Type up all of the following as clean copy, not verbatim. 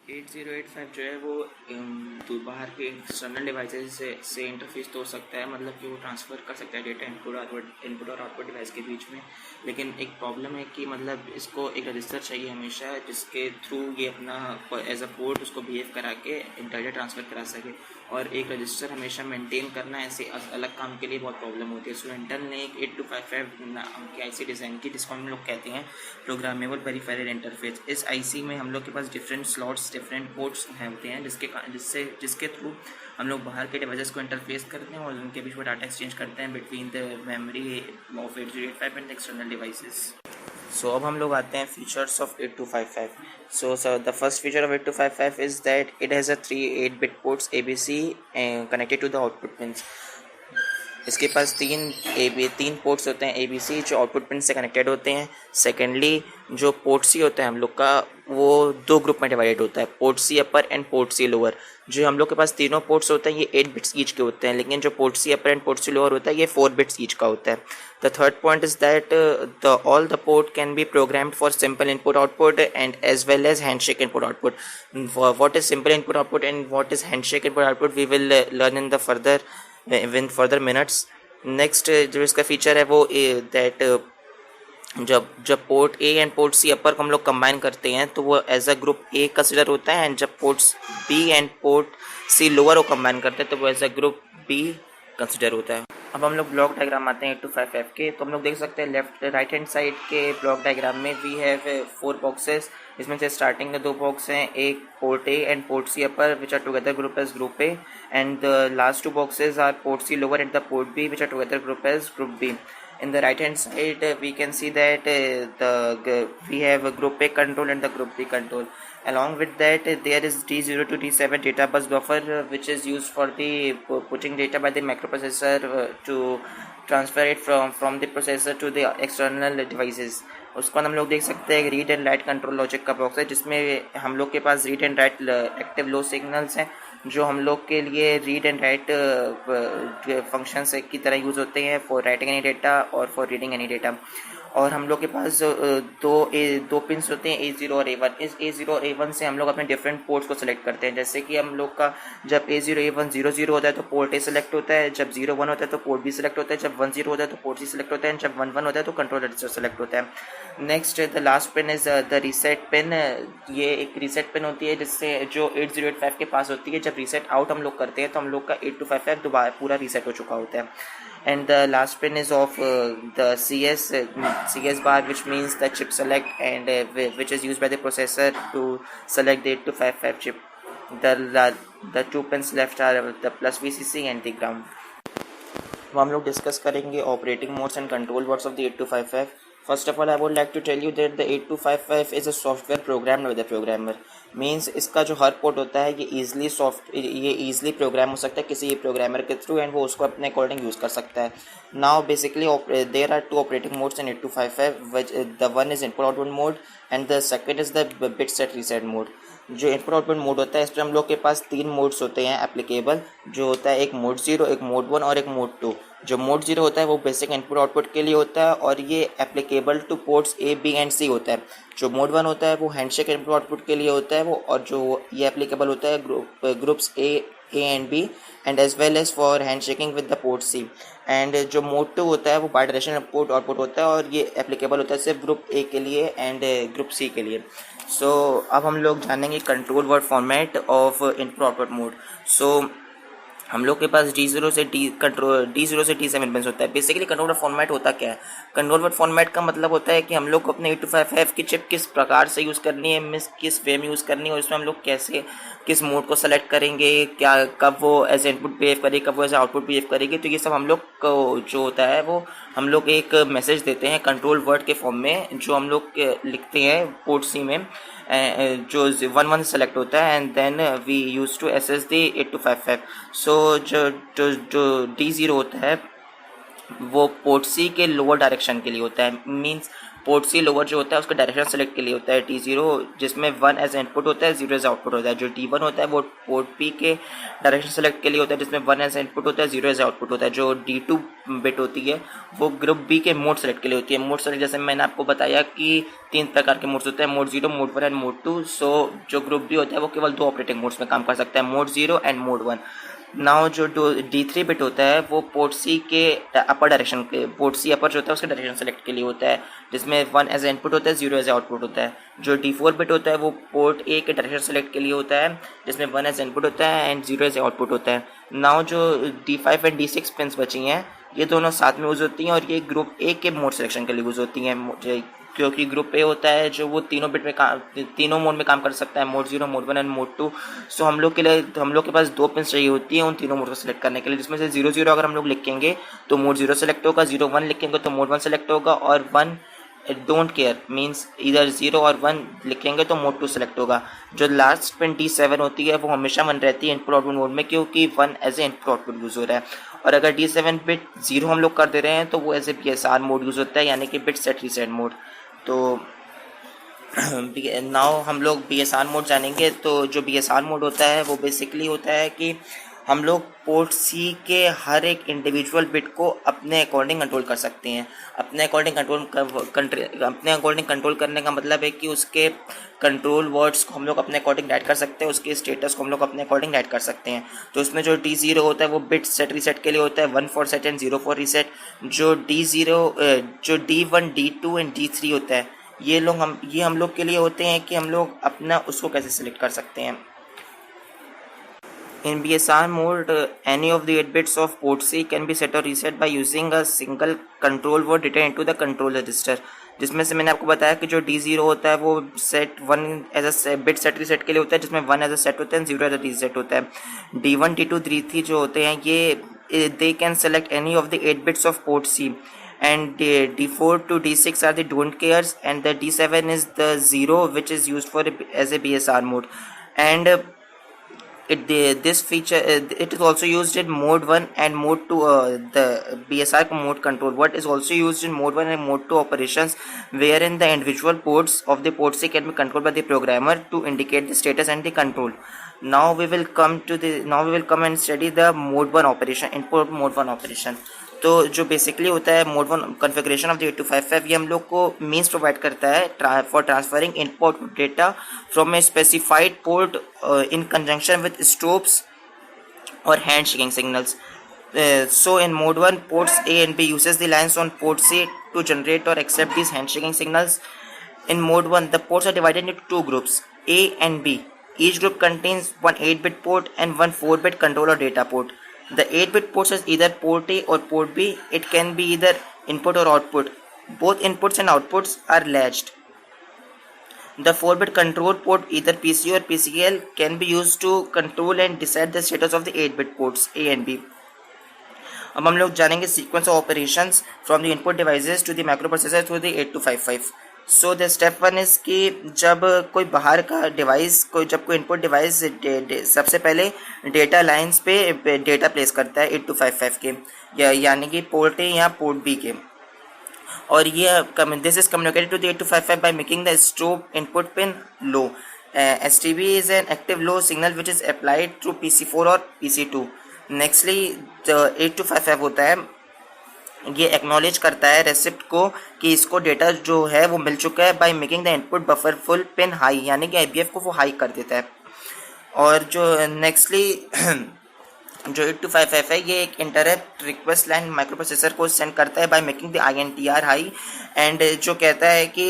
8085 जो है वो तो बाहर के एक्सटर्नल डिवाइसेज से इंटरफेस तो हो सकता है, मतलब कि वो ट्रांसफ़र कर सकता है डेटा इनपुट और आउटपुट डिवाइस के बीच में। लेकिन एक प्रॉब्लम है कि मतलब इसको एक रजिस्टर चाहिए हमेशा, जिसके थ्रू ये अपना एज अ पोर्ट उसको बिहेव करा के डाटा ट्रांसफ़र करा सके। और एक रजिस्टर हमेशा मेंटेन करना ऐसे अलग काम के लिए बहुत प्रॉब्लम होती है। सो इंटेल ने एक 8255 नाम की आईसी डिज़ाइन की, जिसको हम लोग कहते हैं प्रोग्रामेबल पेरिफेरल इंटरफेस। इस आईसी में हम लोग के पास डिफरेंट स्लॉट्स, डिफरेंट पोर्ट्स होते हैं, जिसके थ्रू हम लोग बाहर के डिवाइसेस को इंटरफेस करते हैं और उनके बीच में डाटा एक्सचेंज करते हैं between the memory of 8085 and external devices. So अब हम लोग आते हैं features of 8255। So the first feature of 8255 is that it has a 3 8-bit ports ABC connected to the output pins. इसके पास तीन पोर्ट्स होते हैं ABC जो आउटपुट पिन से कनेक्टेड होते हैं। सेकेंडली जो पोर्ट C होता है हम लोग का, वो दो ग्रुप में डिवाइडेड होता है, port C upper and port C lower. जो हम लोग के पास तीनों पोर्ट्स होते हैं ये 8 बिट्स ईच के होते हैं, लेकिन जो port C upper and port C lower होता है ये 4 बिट्स ईच का होता है। The third point is that all the port can be programmed for simple input output and as well as handshake input output. What is simple input output and what is handshake input output we will learn in the further minutes. Next जो इसका feature है वो that जब जब port A and port C upper को हम लोग combine करते हैं तो वो as a group A consider होता है, एंड जब ports B and port C lower को कंबाइन करते हैं तो वो as a group B consider होता है। अब हम लोग ब्लॉक डायग्राम आते हैं 8255 के, तो हम लोग देख सकते हैं लेफ्ट राइट हैंड साइड के ब्लॉक डायग्राम में वी हैव 4 बॉक्सेस। इसमें से स्टार्टिंग में 2 बॉक्स हैं, एक port A and port C upper which are together group as group A, and the last 2 boxes are port C lower and the port B which are together group as group B. In the right hand side we can see that we have a group A control and the group B control. Along with that there is D0 to D7 data bus buffer which is used for the putting data by the microprocessor to transfer it from the processor to the external devices. उसको हम लोग देख सकते हैं read and write control logic का box है, जिसमें हम लोग के पास read and write active low signals हैं जो हम लोग के लिए रीड एंड राइट फंक्शंस की तरह यूज़ होते हैं फॉर राइटिंग एनी डेटा और फॉर रीडिंग एनी डेटा। और हम लोग के पास दो पिन्स होते हैं A0 और A1। इस A0 और A1 से हम लोग अपने डिफरेंट पोर्ट्स को सिलेक्ट करते हैं, जैसे कि हम लोग का जब A0 A1 00 होता है तो पोर्ट A सिलेक्ट होता है, जब 01 होता है तो पोर्ट B सिलेक्ट होता है, जब 10 होता है तो पोर्ट C सिलेक्ट होता है, जब 11 होता है तो कंट्रोल रजिस्टर सेलेक्ट होता है। Next the last pin is the reset pin. ये एक रीसेट पिन होती है जिससे जो 8085 के पास होती है, जब रीसेट आउट हम लोग करते हैं तो हम लोग का 8255 दोबारा पूरा रीसेट हो चुका होता है। And the last pin is of the CS bar, which means the chip select, and which is used by the processor to select the 8255 chip. The 2 pins left are the plus VCC and the ground. अब हम लोग discuss करेंगे operating modes and control words of the 8255. First of all I would like to tell you that the 8255 is a software programmed by the programmer. Means इसका जो हर port होता है ये easily programme हो सकता है किसी प्रोग्रामर के थ्रू, एंड वो उसको अपने अकॉर्डिंग यूज़ कर सकता है। Now basically there are 2 operating modes in 8255, the one is input output mode and the second is the bit set reset mode. जो इनपुट आउटपुट मोड होता है, इस पर हम लोग के पास 3 मोड्स होते हैं एप्लीकेबल, जो होता है एक मोड 0, एक मोड 1 और एक मोड 2। जो मोड 0 होता है वो बेसिक इनपुट आउटपुट के लिए होता है और ये applicable to ports A, B and C होता है। जो मोड 1 होता है वो हैंडशेक इनपुट आउटपुट के लिए होता है वो, और जो ये एप्लीकेबल होता है groups A and B and as well as for handshaking with the port C। And जो मोड 2 होता है वो बाई डायरेक्शनल इनपुट आउटपुट होता है और ये एप्लीकेबल होता है सिर्फ ग्रुप A के लिए एंड ग्रुप C के लिए। सो अब हम लोग जानेंगे control word format of input output mode. So हम लोग के पास D0 से D7 पिन्स होता है। बेसिकली कंट्रोल वर्ड फॉर्मेट होता क्या है? कंट्रोल वर्ड फॉर्मेट का मतलब होता है कि हम लोग को अपने 8255 की चिप किस प्रकार से यूज़ करनी है, किस वे में यूज़ करनी है, और इसमें हम लोग कैसे किस मोड को सेलेक्ट करेंगे, क्या कब वो एज इनपुट बिहेव करेगी, कब वो एज आउटपुट बिहेव करेगी। तो ये सब हम लोग को जो होता है वो हम लोग एक मैसेज देते हैं कंट्रोल वर्ड के फॉर्म में, जो हम लोग लिखते हैं पोर्ट C में, जो 11 सेलेक्ट होता है and then we use to access the 8255। So जो D0 होता है वो पोर्ट C के लोअर डायरेक्शन के लिए होता है। मींस पोर्ट सी लोअर जो होता है उसका डायरेक्शन सेलेक्ट के लिए होता है T0, जिसमें 1 एज इनपुट होता है, 0 एज आउटपुट होता है। जो D1 होता है वो पोर्ट P के डायरेक्शन सेलेक्ट के लिए होता है, जिसमें 1 एज इनपुट होता है, 0 एज आउटपुट होता है। जो D2 बिट होती है वो ग्रुप B के मोड सेलेक्ट के लिए होती है। मोड सेलेक्ट जैसे मैंने आपको बताया कि 3 प्रकार के मोड्स होते हैं, मोड 0, मोड 1 एंड मोड 2। सो जो ग्रुप B होता है वो केवल 2 ऑपरेटिंग मोड्स में काम कर सकता है, मोड 0 एंड मोड 1। नाउ जो D3 बिट होता है वो पोर्ट सी के अपर डायरेक्शन के, पोर्ट सी अपर जो होता है उसके डायरेक्शन सेलेक्ट के लिए होता है, जिसमें 1 एज इनपुट होता है, 0 एज आउटपुट होता है। जो D4 बिट होता है वो पोर्ट ए के डायरेक्शन सेलेक्ट के लिए होता है, जिसमें 1 एज इनपुट होता है एंड 0 एज आउटपुट होता है। नाउ जो D5 एंड D6 पिन्स बची हैं ये दोनों साथ में यूज़ होती हैं और ये ग्रुप ए के मोड सिलेक्शन के लिए यूज़ होती हैं, क्योंकि ग्रुप ए होता है जो वो तीनों बिट में तीनों मोड में काम कर सकता है, मोड 0, मोड 1 एंड मोड 2। सो हम लोग के पास 2 पिन चाहिए होती हैं उन तीनों मोड को सिलेक्ट करने के लिए, जिसमें से 0 0 अगर हम लोग लिखेंगे तो मोड 0 सेलेक्ट होगा, 0 1 लिखेंगे तो मोड 1 सेलेक्ट होगा, और 1 डोंट केयर मीन्स इधर 0 और 1 लिखेंगे तो मोड 2 सेलेक्ट होगा। जो लास्ट पिन D7 होती है वो हमेशा 1 रहती है इनपुट आउटपुट मोड में, क्योंकि 1 as a input output use हो रहा है। और अगर D7 बिट 0 हम लोग कर दे रहे हैं तो वो as a BSR mode use होता है, यानी कि बिट सेट रीसेट मोड। तो नाउ हम लोग BSR मोड जानेंगे। तो जो BSR मोड होता है वो बेसिकली होता है कि हम लोग पोर्ट सी के हर एक इंडिविजुअल बिट को अपने अकॉर्डिंग कंट्रोल कर सकते हैं। अपने अकॉर्डिंग कंट्रोल करने का मतलब है कि उसके कंट्रोल वर्ड्स को हम लोग अपने अकॉर्डिंग ऐड कर सकते हैं, उसके स्टेटस को हम लोग अपने अकॉर्डिंग ऐड कर सकते हैं। तो उसमें जो D0 होता है वो बिट सेट रीसेट के लिए होता है, 1 for set and 0 for reset. जो D1 D2 एंड D3 होता है ये हम लोग के लिए होते हैं कि हम लोग अपना उसको कैसे सिलेक्ट कर सकते हैं। In BSR mode, any of the 8 bits of port C can be set or reset by using a single control word written into the control register, जिसमें से मैंने आपको बताया कि जो D0 होता है वो set 1 as a bit set reset के लिए होता है, जिसमें 1 एज अ सेट होता है, 0 एज अ रीसेट होता है। D1 D2 D3 जो होते हैं ये they can select any of the 8 bits of port C, and D4 to D6 are the don't cares, and the D7 is the 0 which is used for as a BSR mode, and this feature it is also used in mode 1 and mode 2. The BSR mode control word is also used in mode 1 and mode 2 operations, wherein the individual ports of the port C can be controlled by the programmer to indicate the status and the control. Now we will come and study the mode 1 operation, input mode 1 operation. तो जो basically होता है mode 1 configuration of the 8255, ये हम लोग को means provide करता है for transferring input data from a specified port in conjunction with strobes और handshaking signals. So in mode 1, ports A and B uses the lines on port C to generate or accept these hand shaking signals. In mode 1, the ports are divided into 2 groups, A and B. Each group contains one 8-bit port and one 4-bit controller data port. The 8-bit port is either port A or port B. It can be either input or output. Both inputs and outputs are latched. The 4-bit control port, either PC or PCL, can be used to control and decide the status of the 8-bit ports A and B. अब हम लोग जानेंगे sequence of operations from the input devices to the micro processor through the 8255. So the step 1 is कि जब कोई बाहर का device जब कोई इनपुट डिवाइस सबसे पहले डेटा लाइंस पे डेटा प्लेस करता है 8255 के, यानी कि पोर्ट ए या पोर्ट बी के, और ये this is communicated to the 8255 by making the strobe input pin low. STB is an active low signal which is applied through PC4 और PC2. नेक्स्टली 8255 होता है, ये एक्नॉलेज करता है रेसिप्ट को कि इसको डेटा जो है वो मिल चुका है by making the input buffer full pin high, यानी कि IBF को वो हाई कर देता है. और जो नेक्स्टली जो 8255 है ये एक interrupt request line micro processor को सेंड करता है by making the INTR high, and जो कहता है कि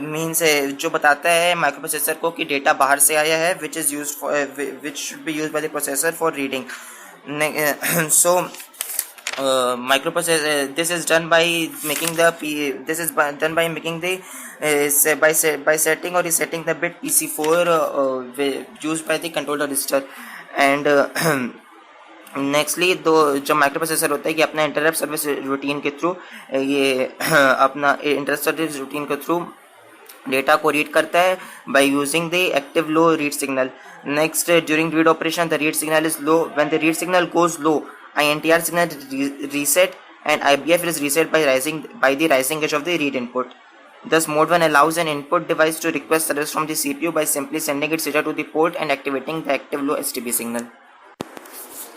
मीन्स जो बताता है माइक्रो प्रोसेसर को कि डेटा बाहर से आया है which should be used by the processor for reading. So microprocessor this is done by making the by setting or resetting the bit PC4 used by the controller register. And nextly जो micro processor होता है कि अपना interrupt service routine के through अपना interrupt service routine के through data को read करता है by using the active low read signal. Next, during read operation, the read signal is low. When the read signal goes low, INTR signal reset and IBF is reset by the rising edge of the read input. Thus, mode 1 allows an input device to request service from the CPU by simply sending its data to the port and activating the active low STB signal.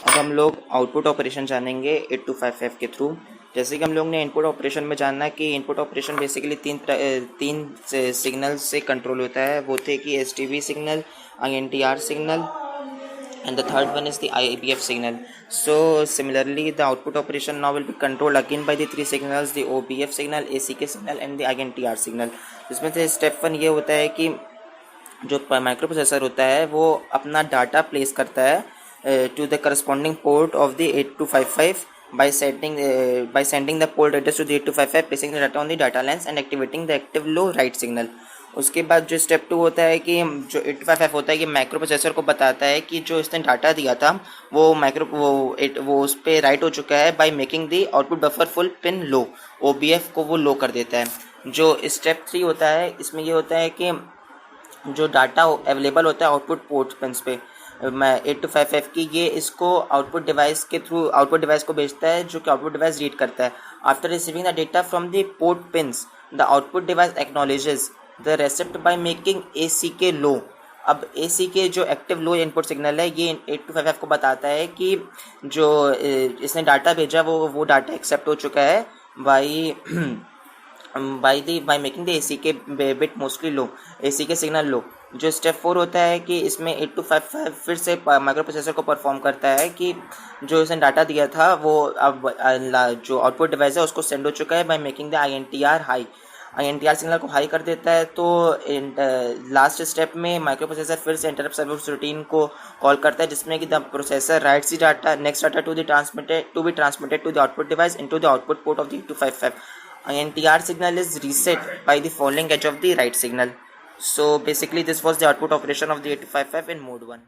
अब हम लोग output operation जानेंगे 8255 के through. जैसे कि हम लोग ने इनपुट ऑपरेशन में जानना कि इनपुट ऑपरेशन बेसिकली तीन सिग्नल से कंट्रोल होता है। वो थे कि STB signal, INTR signal, and the third one is the IBF signal. So similarly, the output operation now will be controlled again by the three signals: the OBF signal, ACK signal, and the INTR signal. इसमें से step 1 ये होता है कि जो micro processor होता है वो अपना डाटा प्लेस करता है to the corresponding port of the 8255 by sending the port address to the 8255, placing the data on the data lines and activating the active low write signal. उसके बाद जो step 2 होता है कि जो 8255 होता है कि माइक्रो प्रोसेसर को बताता है कि जो इसने डाटा दिया था वो उस पर राइट हो चुका है by making the output buffer full pin low, OBF को वो लो कर देता है। जो स्टेप 3 होता है इसमें ये होता है कि जो डाटा अवेलेबल होता है आउटपुट पोर्ट पिन्स पे 8255 की, ये इसको आउटपुट डिवाइस के थ्रू आउटपुट डिवाइस को भेजता है जो कि आउटपुट डिवाइस रीड करता है। After receiving the data from the port pins, the output device acknowledges the receipt by making ACK लो। अब ACK जो एक्टिव लो इनपुट सिग्नल है, ये 8255 को बताता है कि जो इसने डाटा भेजा वो डाटा एक्सेप्ट हो चुका है by making the ACK bit mostly low, ACK signal low. जो स्टेप 4 होता है कि इसमें 8255 फिर से माइक्रो प्रोसेसर को परफॉर्म करता है कि जो इसने डाटा दिया था वो अब जो आउटपुट डिवाइस है उसको सेंड हो चुका है by making the INTR high, INTR signal को हाई कर देता है। तो लास्ट स्टेप में माइक्रो प्रोसेसर फिर से इंटरप्ट सर्विस रूटीन को कॉल करता है जिसमें कि the processor writes the data next data to be transmitted to the output device into the output port of the 8255. INTR signal is reset by the falling edge of the write signal. So basically this was the output operation of the 8255 in mode 1.